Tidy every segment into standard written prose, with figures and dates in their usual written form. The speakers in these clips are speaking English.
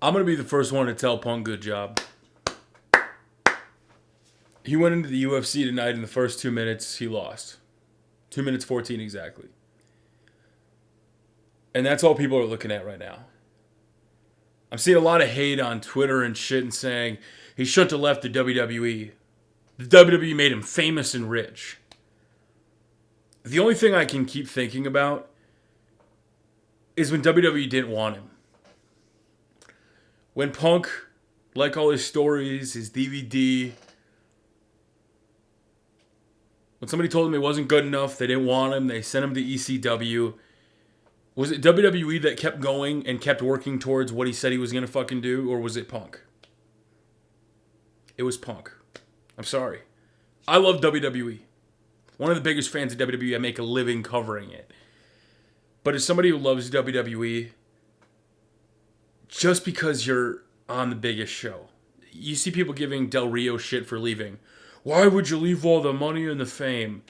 I'm going to be the first one to tell Punk good job. He went into the UFC tonight in the first 2 minutes. He lost. 2 minutes 14 exactly. And that's all people are looking at right now. I'm seeing a lot of hate on Twitter and shit and saying he shouldn't have left the WWE. The WWE made him famous and rich. The only thing I can keep thinking about is when WWE didn't want him. When Punk, like all his stories, his DVD, when somebody told him he wasn't good enough, they didn't want him, they sent him to ECW. Was it WWE that kept going and kept working towards what he said he was going to fucking do, or was it Punk? It was Punk. I'm sorry. I love WWE. One of the biggest fans of WWE. I make a living covering it. But as somebody who loves WWE, just because you're on the biggest show, you see people giving Del Rio shit for leaving. Why would you leave all the money and the fame?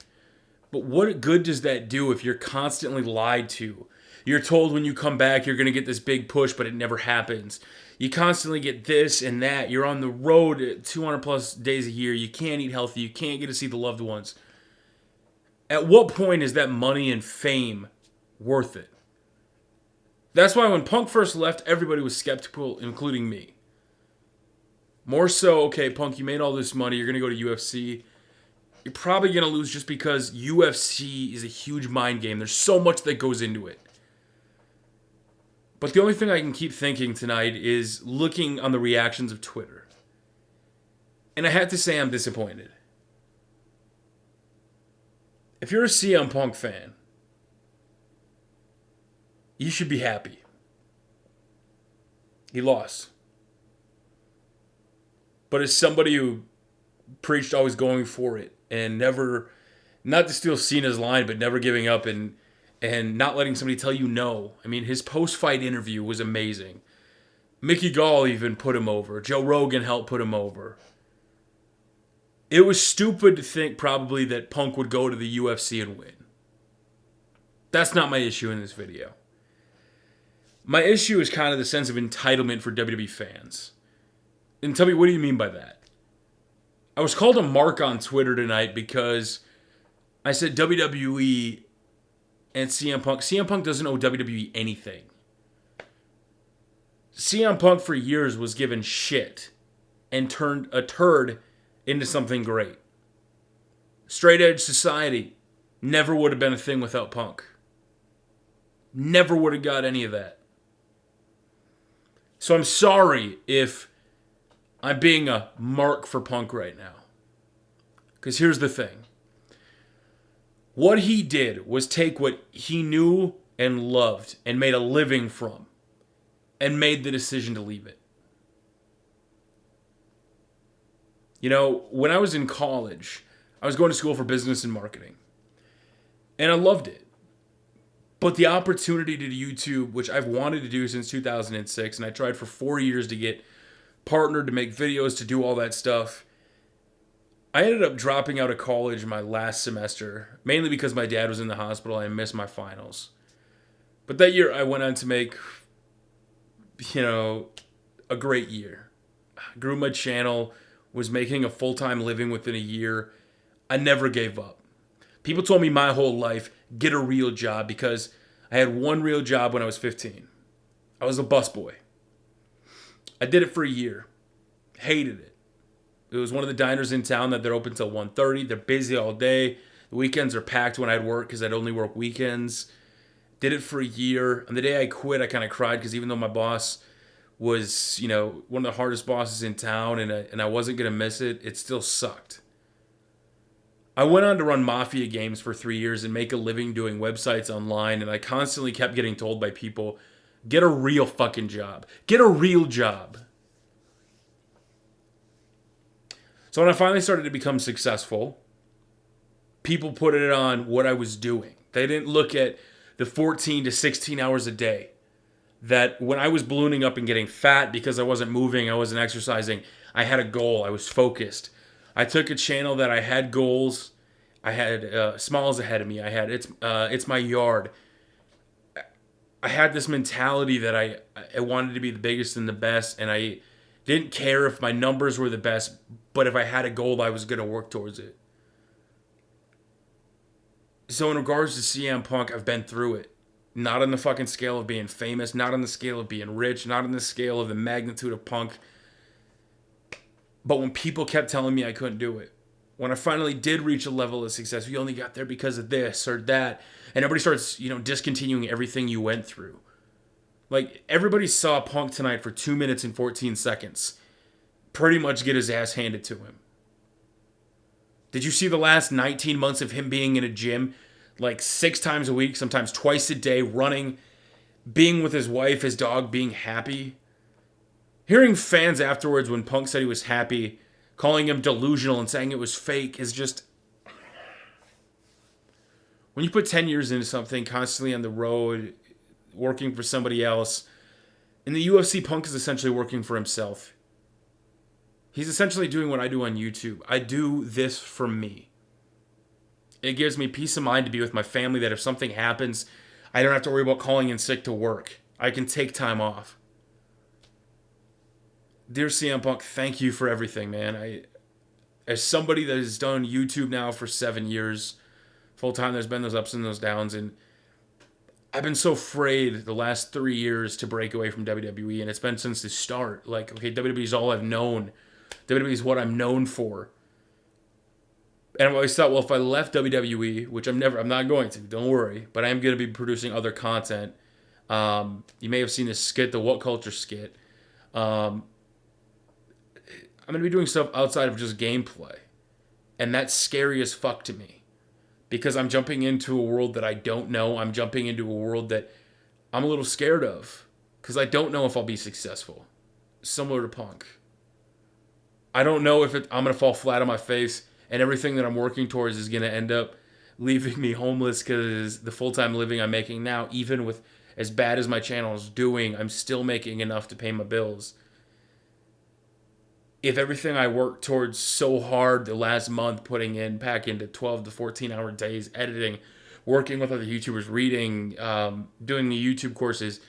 But what good does that do if you're constantly lied to? You're told when you come back you're going to get this big push, but it never happens. You constantly get this and that. You're on the road 200 plus days a year. You can't eat healthy. You can't get to see the loved ones. At what point is that money and fame worth it? That's why when Punk first left, everybody was skeptical, including me. More so, okay, Punk, you made all this money. You're going to go to UFC. You're probably going to lose just because UFC is a huge mind game. There's so much that goes into it. But the only thing I can keep thinking tonight is looking on the reactions of Twitter. And I have to say I'm disappointed. If you're a CM Punk fan, you should be happy. He lost. But as somebody who preached always going for it and never, not to steal Cena's line, but never giving up and not letting somebody tell you no. I mean, his post-fight interview was amazing. Mickey Gall even put him over. Joe Rogan helped put him over. It was stupid to think probably that Punk would go to the UFC and win. That's not my issue in this video. My issue is kind of the sense of entitlement for WWE fans. And tell me, what do you mean by that? I was called a mark on Twitter tonight because I said WWE and CM Punk. CM Punk doesn't owe WWE anything. CM Punk for years was given shit and turned a turd into something great. Straight edge society never would have been a thing without Punk. Never would have got any of that. So I'm sorry if I'm being a mark for Punk right now. Because here's the thing. What he did was take what he knew and loved and made a living from and made the decision to leave it. You know, when I was in college, I was going to school for business and marketing. And I loved it. But the opportunity to do YouTube, which I've wanted to do since 2006, and I tried for 4 years to get partnered to make videos, to do all that stuff. I ended up dropping out of college my last semester, mainly because my dad was in the hospital and I missed my finals. But that year I went on to make, a great year. I grew my channel, was making a full-time living within a year. I never gave up. People told me my whole life, get a real job, because I had one real job when I was 15. I was a busboy. I did it for a year. Hated it. It was one of the diners in town that they're open till 1:30. They're busy all day. The weekends are packed when I'd work because I'd only work weekends. Did it for a year. And the day I quit, I kind of cried because even though my boss was, one of the hardest bosses in town and I wasn't going to miss it, it still sucked. I went on to run Mafia games for 3 years and make a living doing websites online, and I constantly kept getting told by people, get a real fucking job. Get a real job. So when I finally started to become successful, people put it on what I was doing. They didn't look at the 14 to 16 hours a day. That when I was ballooning up and getting fat because I wasn't moving, I wasn't exercising, I had a goal, I was focused. I took a channel that I had goals. I had Smalls ahead of me. I had It's My Yard. I had this mentality that I wanted to be the biggest and the best, and I didn't care if my numbers were the best, but if I had a goal, I was going to work towards it. So in regards to CM Punk, I've been through it. Not on the fucking scale of being famous, not on the scale of being rich, not on the scale of the magnitude of Punk. But when people kept telling me I couldn't do it, when I finally did reach a level of success, you only got there because of this or that, and everybody starts, discontinuing everything you went through. Like, everybody saw Punk tonight for 2 minutes and 14 seconds pretty much get his ass handed to him. Did you see the last 19 months of him being in a gym like 6 times a week, sometimes twice a day, running, being with his wife, his dog, being happy? Hearing fans afterwards when Punk said he was happy, calling him delusional and saying it was fake is just... When you put 10 years into something, constantly on the road, working for somebody else, in the UFC, Punk is essentially working for himself. He's essentially doing what I do on YouTube. I do this for me. It gives me peace of mind to be with my family, that if something happens, I don't have to worry about calling in sick to work. I can take time off. Dear CM Punk, thank you for everything, man. As somebody that has done YouTube now for 7 years, full time, there's been those ups and those downs, and I've been so afraid the last 3 years to break away from WWE, and it's been since the start. Like, okay, WWE is all I've known. WWE is what I'm known for. And I've always thought, well, if I left WWE, which I'm not going to, don't worry, but I am going to be producing other content. You may have seen this skit, the What Culture skit. I'm going to be doing stuff outside of just gameplay. And that's scary as fuck to me. Because I'm jumping into a world that I don't know. I'm jumping into a world that I'm a little scared of. Because I don't know if I'll be successful. Similar to Punk. I don't know if I'm going to fall flat on my face and everything that I'm working towards is going to end up leaving me homeless, because the full-time living I'm making now, even with as bad as my channel is doing, I'm still making enough to pay my bills. If everything I worked towards so hard the last month, putting in back into 12 to 14 hour days, editing, working with other YouTubers, reading, doing the YouTube courses,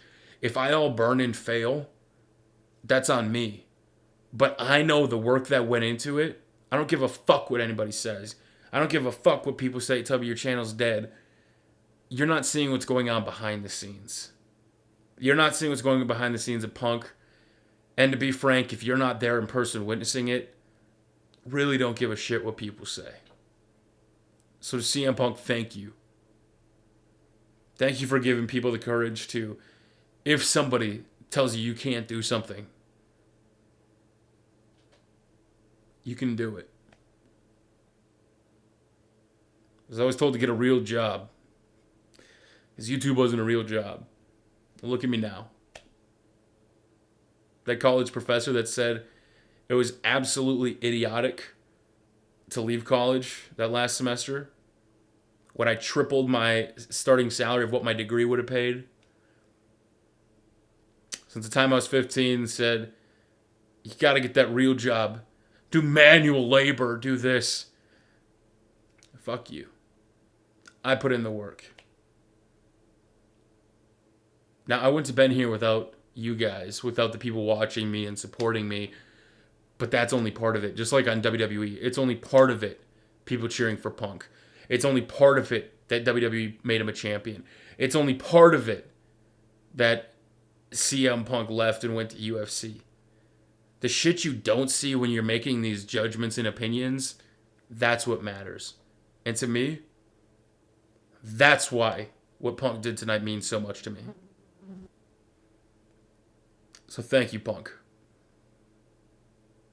if I all burn and fail, that's on me. But I know the work that went into it. I don't give a fuck what anybody says. I don't give a fuck what people say, Tubby, your channel's dead. You're not seeing what's going on behind the scenes. You're not seeing what's going on behind the scenes of Punk. And to be frank, if you're not there in person witnessing it, really don't give a shit what people say. So to CM Punk, thank you. Thank you for giving people the courage to, if somebody tells you can't do something, you can do it. I was always told to get a real job, because YouTube wasn't a real job. Look at me now. That college professor that said it was absolutely idiotic to leave college that last semester, when I tripled my starting salary of what my degree would have paid. Since the time I was 15, said, you got to get that real job. Do manual labor, do this. Fuck you. I put in the work. Now, I wouldn't have been here without you guys, without the people watching me and supporting me, but that's only part of it. Just like on WWE, it's only part of it, people cheering for Punk. It's only part of it that WWE made him a champion. It's only part of it that CM Punk left and went to UFC. The shit you don't see when you're making these judgments and opinions, that's what matters. And to me, that's why what Punk did tonight means so much to me. So thank you, Punk.